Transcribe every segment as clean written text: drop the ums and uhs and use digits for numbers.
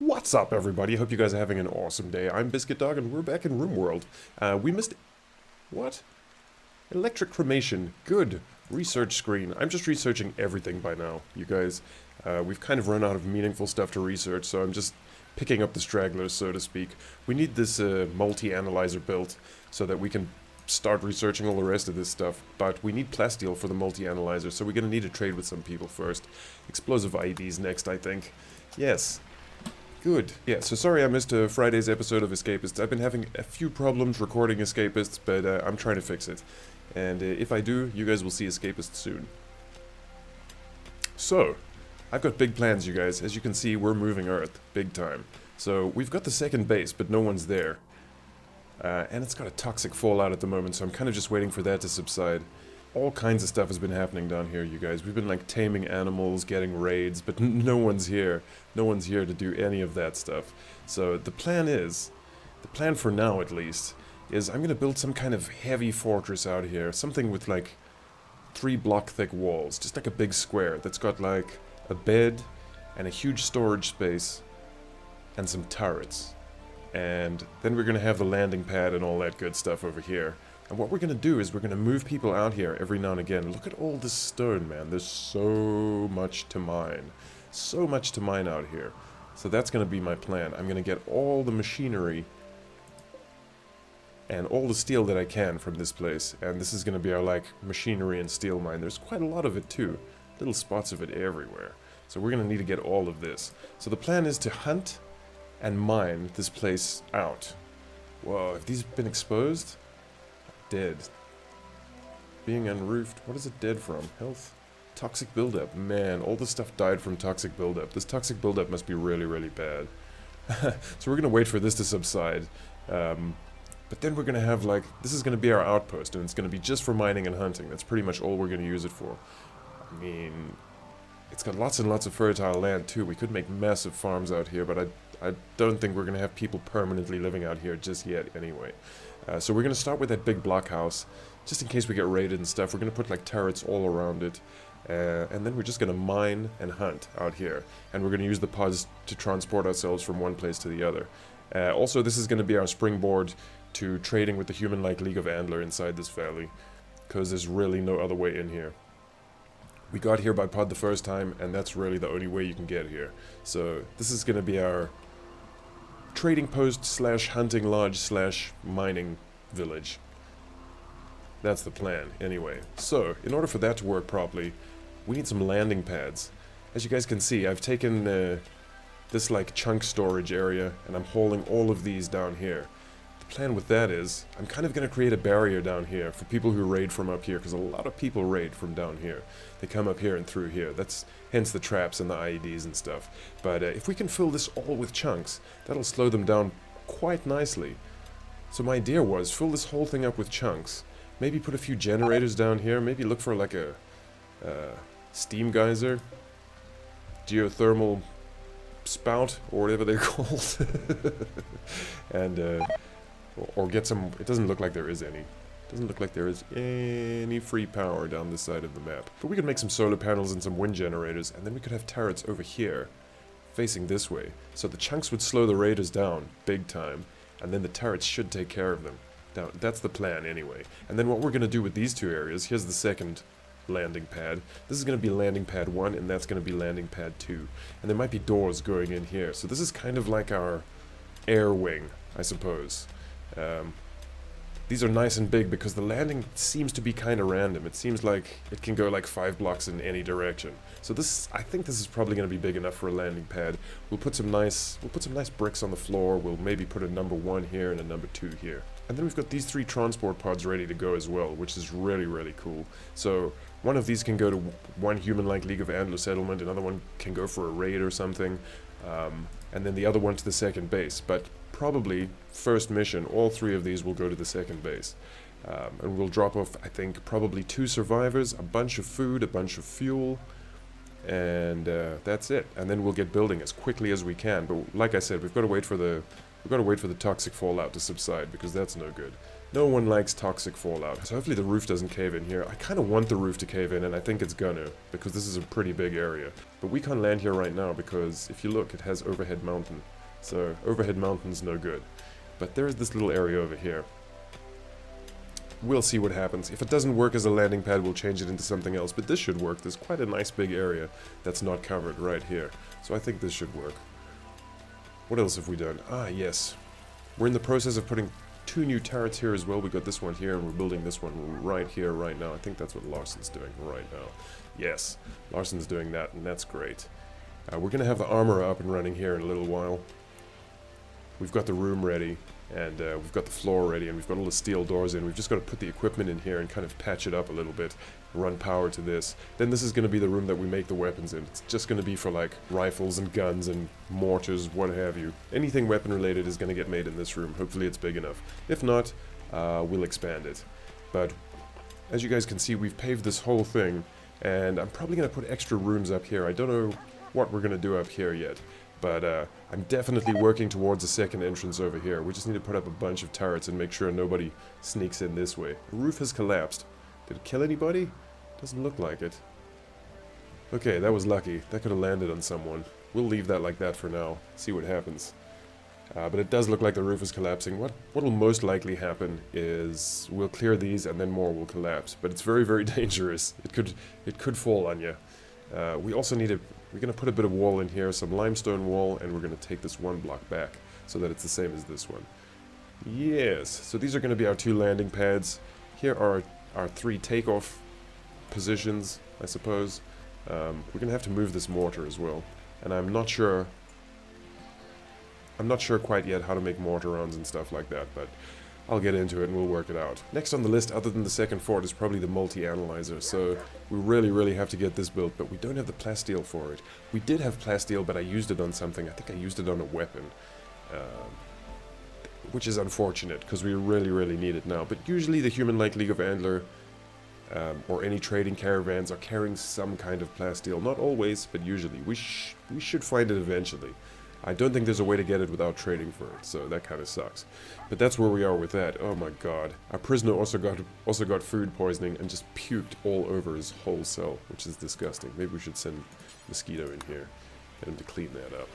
What's up, everybody? Hope you guys are having an awesome day. I'm Biscuit Dog, and we're back in Rimworld. We missed... What? Electric cremation. Good. Research screen. I'm just researching everything by now, you guys. We've kind of run out of meaningful stuff to research, so I'm just picking up the stragglers, so to speak. We need this multi-analyzer built so that we can start researching all the rest of this stuff, but we need plasteel for the multi-analyzer, so we're gonna need to trade with some people first. Explosive IEDs next, I think. Yes. Good. Yeah, so sorry I missed Friday's episode of Escapists. I've been having a few problems recording Escapists, but I'm trying to fix it. And if I do, you guys will see Escapists soon. So, I've got big plans, you guys. As you can see, we're moving Earth, big time. So, we've got the second base, but no one's there. And it's got a toxic fallout at the moment, so I'm kind of just waiting for that to subside. All kinds of stuff has been happening down here, you guys. We've been, like, taming animals, getting raids, but no one's here. No one's here to do any of that stuff. So, the plan for now at least, is I'm gonna build some kind of heavy fortress out here. Something with, like, 3 block thick walls. Just like a big square that's got, like, a bed and a huge storage space and some turrets. And then we're gonna have the landing pad and all that good stuff over here. And what we're going to do is we're going to move people out here every now and again. Look at all this stone, man. There's so much to mine. So much to mine out here. So that's going to be my plan. I'm going to get all the machinery and all the steel that I can from this place. And this is going to be our, like, machinery and steel mine. There's quite a lot of it, too. Little spots of it everywhere. So we're going to need to get all of this. So the plan is to hunt and mine this place out. Whoa, have these been exposed? Dead. Being unroofed. What is it dead from? Health? Toxic buildup. Man, all this stuff died from toxic buildup. This toxic buildup must be really, really bad. So we're gonna wait for this to subside. But then we're gonna have, like, this is gonna be our outpost, and it's gonna be just for mining and hunting. That's pretty much all we're gonna use it for. I mean, it's got lots and lots of fertile land too. We could make massive farms out here, but I don't think we're gonna have people permanently living out here just yet anyway. So we're going to start with that big blockhouse, just in case we get raided and stuff. We're going to put, like, turrets all around it, and then we're just going to mine and hunt out here. And we're going to use the pods to transport ourselves from one place to the other. Also, this is going to be our springboard to trading with the human-like League of Antler inside this valley, because there's really no other way in here. We got here by pod the first time, and that's really the only way you can get here. So this is going to be our trading post slash hunting lodge slash mining village. That's the plan, anyway. So, in order for that to work properly, we need some landing pads. As you guys can see, I've taken this, like, chunk storage area, and I'm hauling all of these down here. The plan with that is, I'm kind of going to create a barrier down here for people who raid from up here, because a lot of people raid from down here. They come up here and through here. That's hence the traps and the IEDs and stuff. But if we can fill this all with chunks, that'll slow them down quite nicely. So my idea was, fill this whole thing up with chunks. Maybe put a few generators down here. Maybe look for, like, a steam geyser, geothermal spout, or whatever they're called. And or get some. It doesn't look like there is any. Doesn't look like there is any free power down this side of the map. But we could make some solar panels and some wind generators, and then we could have turrets over here, facing this way. So the chunks would slow the raiders down, big time, and then the turrets should take care of them. Now, that's the plan anyway. And then what we're going to do with these two areas, here's the second landing pad. This is going to be landing pad 1, and that's going to be landing pad 2. And there might be doors going in here. So this is kind of like our air wing, I suppose. These are nice and big because the landing seems to be kind of random. It seems like it can go like 5 blocks in any direction. So this, I think this is probably going to be big enough for a landing pad. We'll put some nice bricks on the floor. We'll maybe put a number 1 here and a number 2 here. And then we've got these 3 transport pods ready to go as well, which is really, really cool. So one of these can go to one human-like League of Antler settlement, another one can go for a raid or something, and then the other one to the second base. But probably, first mission, all 3 of these will go to the second base. And we'll drop off, I think, probably 2 survivors, a bunch of food, a bunch of fuel, and that's it. And then we'll get building as quickly as we can. But like I said, we've got to wait for the toxic fallout to subside, because that's no good. No one likes toxic fallout. So hopefully the roof doesn't cave in here. I kind of want the roof to cave in, and I think it's gonna, because this is a pretty big area. But we can't land here right now, because if you look, it has overhead mountain. So overhead mountain's no good. But there's this little area over here. We'll see what happens. If it doesn't work as a landing pad, we'll change it into something else. But this should work. There's quite a nice big area that's not covered right here. So I think this should work. What else have we done? Ah, yes. We're in the process of putting 2 new turrets here as well. We got this one here, and we're building this one right here, right now. I think that's what Larson's doing right now. Yes, Larson's doing that, and that's great. We're going to have the armor up and running here in a little while. We've got the room ready, and we've got the floor ready, and we've got all the steel doors in. We've just got to put the equipment in here and kind of patch it up a little bit, run power to this. Then this is going to be the room that we make the weapons in. It's just going to be for like rifles and guns and mortars, what have you. Anything weapon related is going to get made in this room. Hopefully it's big enough. If not, we'll expand it. But as you guys can see, we've paved this whole thing, and I'm probably going to put extra rooms up here. I don't know what we're going to do up here yet. But I'm definitely working towards a second entrance over here. We just need to put up a bunch of turrets and make sure nobody sneaks in this way. The roof has collapsed. Did it kill anybody? Doesn't look like it. Okay, that was lucky. That could have landed on someone. We'll leave that like that for now. See what happens. But it does look like the roof is collapsing. What will most likely happen is we'll clear these and then more will collapse. But it's very, very dangerous. It could fall on you. We also need we're going to put a bit of wall in here, some limestone wall, and we're going to take this 1 block back so that it's the same as this one. Yes, so these are going to be our 2 landing pads. Here are our 3 takeoff positions, I suppose. We're going to have to move this mortar as well, and I'm not sure quite yet how to make mortar rounds and stuff like that, but I'll get into it and we'll work it out. Next on the list, other than the second fort, is probably the multi-analyzer. So we really have to get this built, but we don't have the plasteel for it. We did have plasteel, but I used it on something. I think I used it on a weapon, which is unfortunate because we really need it now. But usually the human-like League of Antler or any trading caravans are carrying some kind of plasteel. Not always, but usually. We should find it eventually. I don't think there's a way to get it without trading for it, so that kind of sucks. But that's where we are with that. Oh my god. Our prisoner also got food poisoning and just puked all over his whole cell, which is disgusting. Maybe we should send Mosquito in here, get him to clean that up.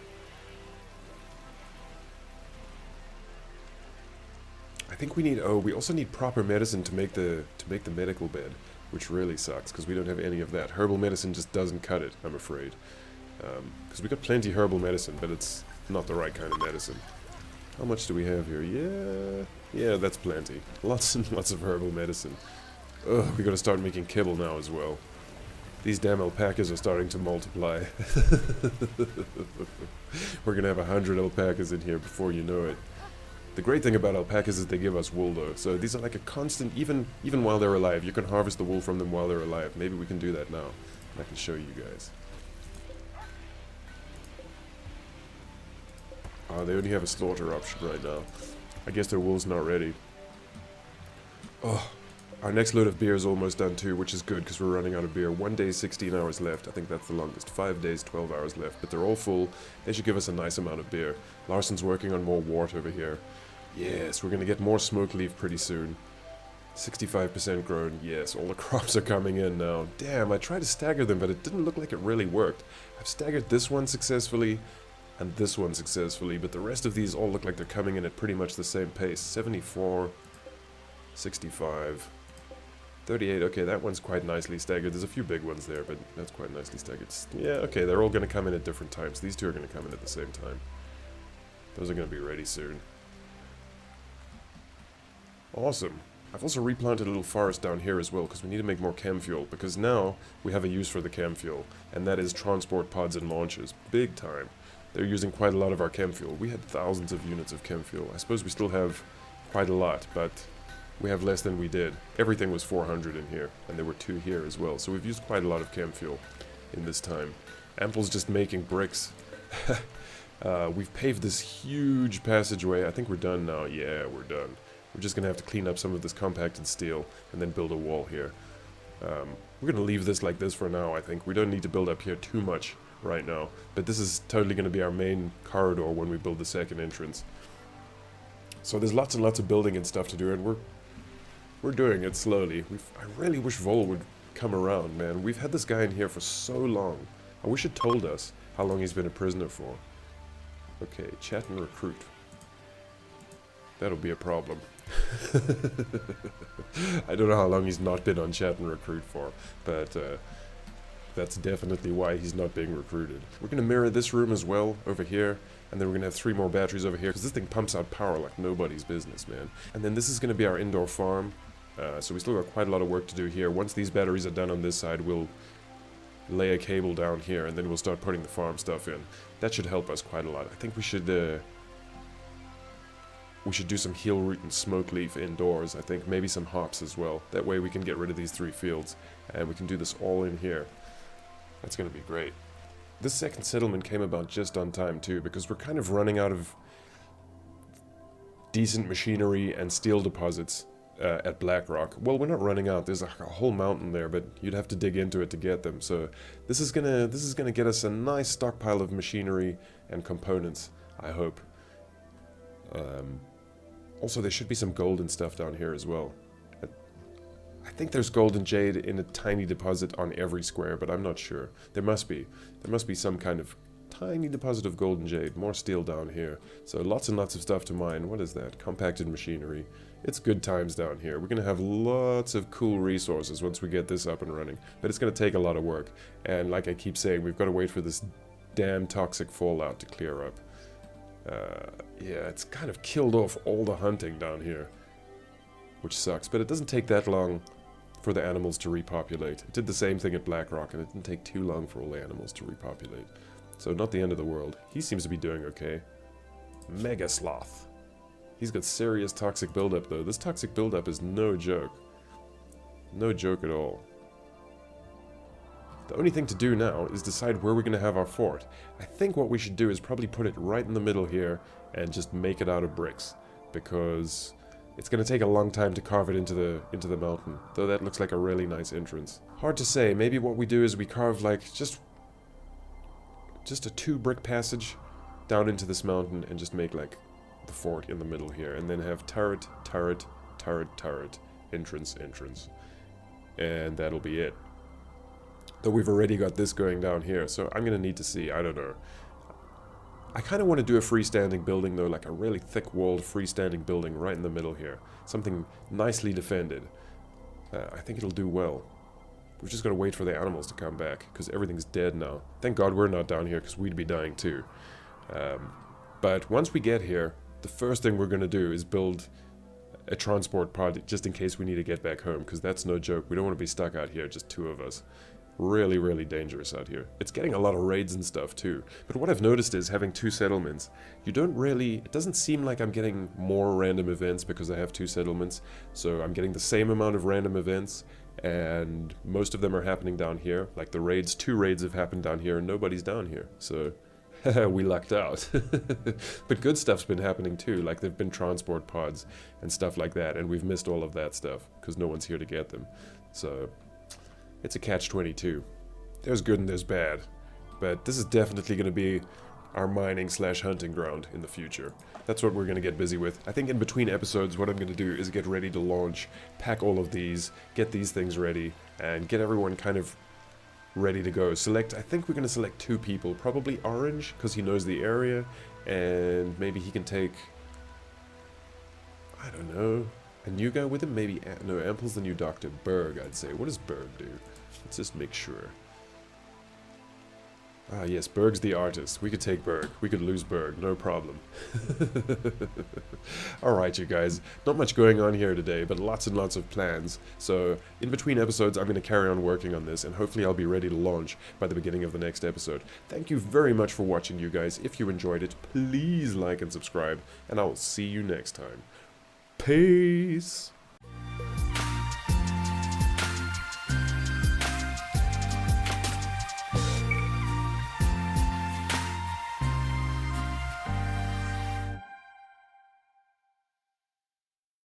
I think we need, we also need proper medicine to make the medical bed, which really sucks, because we don't have any of that. Herbal medicine just doesn't cut it, I'm afraid. Because we got plenty herbal medicine, but it's not the right kind of medicine. How much do we have here? Yeah, that's plenty. Lots and lots of herbal medicine. Ugh, we gotta start making kibble now as well. These damn alpacas are starting to multiply. We're gonna have 100 alpacas in here before you know it. The great thing about alpacas is they give us wool though, so these are like a constant, even while they're alive. You can harvest the wool from them while they're alive. Maybe we can do that now. I can show you guys. Oh, they only have a slaughter option right now. I guess their wool's not ready. Oh, our next load of beer is almost done too, which is good because we're running out of beer. 1 day, 16 hours left. I think that's the longest. 5 days, 12 hours left, but they're all full. They should give us a nice amount of beer. Larson's working on more wort over here. Yes, we're going to get more smoke leaf pretty soon. 65% grown. Yes, all the crops are coming in now. Damn, I tried to stagger them, but it didn't look like it really worked. I've staggered this one successfully and this one successfully, but the rest of these all look like they're coming in at pretty much the same pace. 74, 65, 38. Okay, that one's quite nicely staggered. There's a few big ones there, but that's quite nicely staggered. Yeah, okay, they're all going to come in at different times. These two are going to come in at the same time. Those are going to be ready soon. Awesome. I've also replanted a little forest down here as well, because we need to make more chem fuel, because now we have a use for the chem fuel, and that is transport pods and launches. Big time. They're using quite a lot of our chem fuel. We had thousands of units of chem fuel. I suppose we still have quite a lot, but we have less than we did. Everything was 400 in here, and there were 2 here as well, so we've used quite a lot of chem fuel in this time. Ample's just making bricks. We've paved this huge passageway. I think we're done now. Yeah, we're done. We're just going to have to clean up some of this compacted steel and then build a wall here. We're going to leave this like this for now, I think. We don't need to build up here too much right now, but this is totally going to be our main corridor when we build the second entrance. So there's lots and lots of building and stuff to do, and We're doing it slowly. I really wish Vol would come around, man. We've had this guy in here for so long. I wish it told us how long he's been a prisoner for. Okay, chat and recruit. That'll be a problem. I don't know how long he's not been on chat and recruit for, but that's definitely why he's not being recruited. We're going to mirror this room as well over here, and then we're going to have 3 more batteries over here, because this thing pumps out power like nobody's business, man. And then this is going to be our indoor farm, so we still got quite a lot of work to do here. Once these batteries are done on this side, we'll lay a cable down here, and then we'll start putting the farm stuff in. That should help us quite a lot. I think we should do some heel root and smoke leaf indoors. I think maybe some hops as well. That way we can get rid of these 3 fields, and we can do this all in here. That's going to be great. This second settlement came about just on time too, because we're kind of running out of decent machinery and steel deposits at Blackrock. Well, we're not running out. There's a whole mountain there, but you'd have to dig into it to get them. So this is gonna get us a nice stockpile of machinery and components, I hope. Also, there should be some gold and stuff down here as well. I think there's gold and jade in a tiny deposit on every square, but I'm not sure. There must be. There must be some kind of tiny deposit of gold and jade. More steel down here. So lots and lots of stuff to mine. What is that? Compacted machinery. It's good times down here. We're going to have lots of cool resources once we get this up and running. But it's going to take a lot of work. And like I keep saying, we've got to wait for this damn toxic fallout to clear up. Yeah, it's kind of killed off all the hunting down here, which sucks. But it doesn't take that long for the animals to repopulate. It did the same thing at Blackrock, and it didn't take too long for all the animals to repopulate. So not the end of the world. He seems to be doing okay. Mega Sloth. He's got serious toxic buildup, though. This toxic buildup is no joke. No joke at all. The only thing to do now is decide where we're going to have our fort. I think what we should do is probably put it right in the middle here and just make it out of bricks, because it's going to take a long time to carve it into the mountain, though that looks like a really nice entrance. Hard to say. Maybe what we do is we carve like just a 2 brick passage down into this mountain and just make like the fort in the middle here, and then have turret, turret, turret, turret, entrance, entrance, and that'll be it. Though we've already got this going down here, so I'm gonna need to see. I don't know. I kind of want to do a freestanding building though, like a really thick-walled freestanding building right in the middle here. Something nicely defended. I think it'll do well. We've just got to wait for the animals to come back, because everything's dead now. Thank God we're not down here, because we'd be dying too. But once we get here, the first thing we're going to do is build a transport pod, just in case we need to get back home, because that's no joke. We don't want to be stuck out here, just 2 of us. Really, really dangerous out here. It's getting a lot of raids and stuff too. But what I've noticed is, having 2 settlements, you don't really... It doesn't seem like I'm getting more random events because I have 2 settlements. So I'm getting the same amount of random events, and most of them are happening down here. Like the raids, 2 raids have happened down here and nobody's down here. So we lucked out. But good stuff's been happening too. Like there've been transport pods and stuff like that, and we've missed all of that stuff because no one's here to get them. So it's a catch-22. There's good and there's bad. But this is definitely going to be our mining/hunting ground in the future. That's what we're going to get busy with. I think in between episodes, what I'm going to do is get ready to launch, pack all of these, get these things ready, and get everyone kind of ready to go. I think we're going to select 2 people. Probably Orange, because he knows the area, and maybe he can take, I don't know, a new guy with him? Maybe, no, Ample's the new doctor. Berg, I'd say. What does Berg do? Let's just make sure. Ah, yes, Berg's the artist. We could take Berg. We could lose Berg, no problem. Alright, you guys. Not much going on here today, but lots and lots of plans. So, in between episodes, I'm going to carry on working on this, and hopefully I'll be ready to launch by the beginning of the next episode. Thank you very much for watching, you guys. If you enjoyed it, please like and subscribe, and I will see you next time. Peace!